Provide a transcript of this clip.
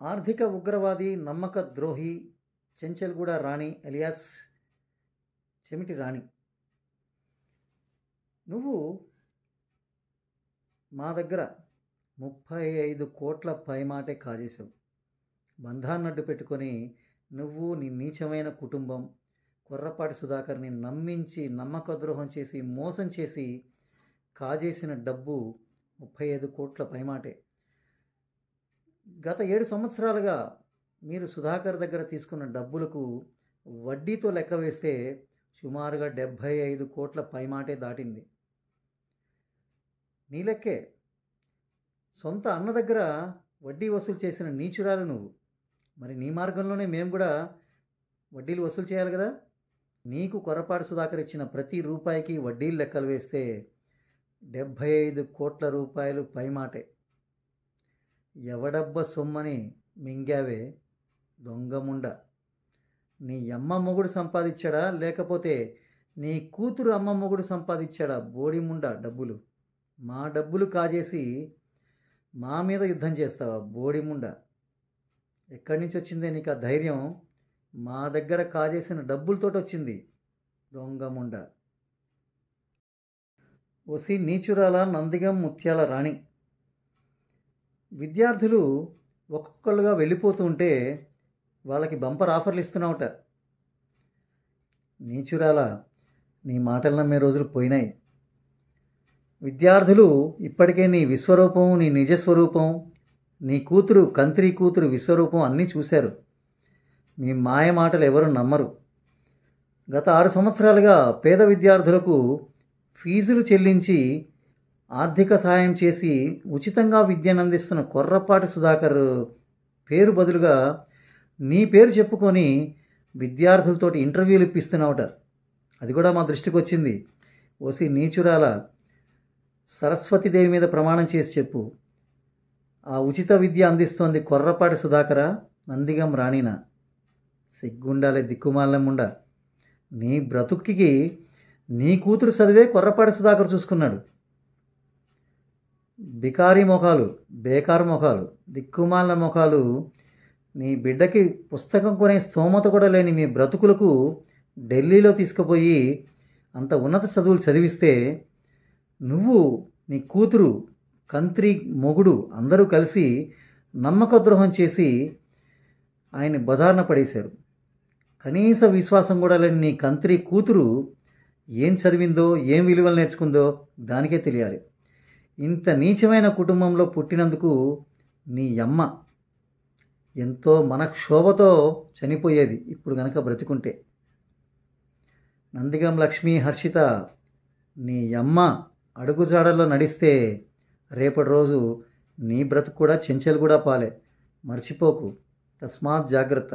ఆర్థిక ఉగ్రవాది, నమ్మక ద్రోహి చెంచల్గూడ రాణి ఎలియాస్ చెమిటి రాణి, నువ్వు మా దగ్గర 35 కోట్ల పైమాటే కాజేశావు. బంధాన్నడ్డు పెట్టుకొని నువ్వు, నీ నీచమైన కుటుంబం కొర్రపాటి సుధాకర్ని నమ్మించి నమ్మకద్రోహం చేసి మోసం చేసి కాజేసిన డబ్బు 35 కోట్ల పైమాటే. గత 7 సంవత్సరాలుగా మీరు సుధాకర్ దగ్గర తీసుకున్న డబ్బులకు వడ్డీతో లెక్క వేస్తే సుమారుగా 75 కోట్ల పైమాటే దాటింది. నీ లెక్కే. సొంత అన్న దగ్గర వడ్డీ వసూలు చేసిన నీచురాలు నువ్వు. మరి నీ మార్గంలోనే మేము కూడా వడ్డీలు వసూలు చేయాలి కదా. నీకు కొర్రపాటి సుధాకర్ ఇచ్చిన ప్రతి రూపాయికి వడ్డీలు లెక్కలు వేస్తే 75 కోట్ల రూపాయలు పైమాటే. ఎవడబ్బ సొమ్మని మింగావే దొంగముండ. నీ అమ్మ మొగుడు సంపాదించాడా, లేకపోతే నీ కూతురు అమ్మ మొగుడు సంపాదించాడా బోడిముండ డబ్బులు? మా డబ్బులు కాజేసి మా మీద యుద్ధం చేస్తావా బోడిముండ? ఎక్కడి నుంచి వచ్చిందే నీకు ఆ ధైర్యం? మా దగ్గర కాజేసిన డబ్బులతోటి వచ్చింది దొంగముండ. ఒసి నీచురాల నందిగం ముత్యాల రాణి, విద్యార్థులు ఒక్కొక్కరుగా వెళ్ళిపోతూ ఉంటే వాళ్ళకి బంపర్ ఆఫర్లు ఇస్తున్నావుట. నీచురాల, నీ మాటలు నమ్మే రోజులు పోయినాయి. విద్యార్థులు ఇప్పటికే నీ విశ్వరూపం, నీ నిజస్వరూపం, నీ కూతురు కంత్రి కూతురు విశ్వరూపం అన్నీ చూశారు. మీ మాయ మాటలు ఎవరు నమ్మరు. గత 6 సంవత్సరాలుగా పేద విద్యార్థులకు ఫీజులు చెల్లించి ఆర్థిక సహాయం చేసి ఉచితంగా విద్యను అందిస్తున్న కొర్రపాటి సుధాకర్ పేరు బదులుగా నీ పేరు చెప్పుకొని విద్యార్థులతోటి ఇంటర్వ్యూలు ఇప్పిస్తున్నావుట. అది కూడా మా దృష్టికి వచ్చింది. ఓసి నీచురాల, సరస్వతీదేవి మీద ప్రమాణం చేసి చెప్పు, ఆ ఉచిత విద్య అందిస్తోంది కొర్రపాటి సుధాకరా, నందిగం రాణినా? సిగ్గుండాలే దిక్కుమాలముండా. నీ బ్రతుక్కి నీ కూతురు చదివే కొర్రపాటి సుధాకర్ చూసుకున్నాడు. బికారీ మొఖాలు, బేకారు మొఖాలు, దిక్కుమాల మొఖాలు. నీ బిడ్డకి పుస్తకం కొనే స్తోమత కూడా లేని మీ బ్రతుకులకు ఢిల్లీలో తీసుకుపోయి అంత ఉన్నత చదువులు చదివిస్తే నువ్వు, నీ కూతురు, కంత్రి మొగుడు అందరూ కలిసి నమ్మకద్రోహం చేసి ఆయన్ని బజార్న పడేశారు. కనీస విశ్వాసం కూడా లేని నీ కంత్రి కూతురు ఏం చదివిందో, ఏం విలువలు నేర్చుకుందో దానికే తెలియాలి. ఇంత నీచమైన కుటుంబంలో పుట్టినందుకు నీ అమ్మ ఎంతో మనక్షోభతో చనిపోయేది ఇప్పుడు గనక బ్రతికుంటే. నందిగం లక్ష్మీ హర్షిత, నీ అమ్మ అడుగుజాడల్లో నడిస్తే రేపటి రోజు నీ బ్రతుకు కూడా చెంచల్గూడ పాలే. మర్చిపోకు. తస్మాత్ జాగ్రత్త.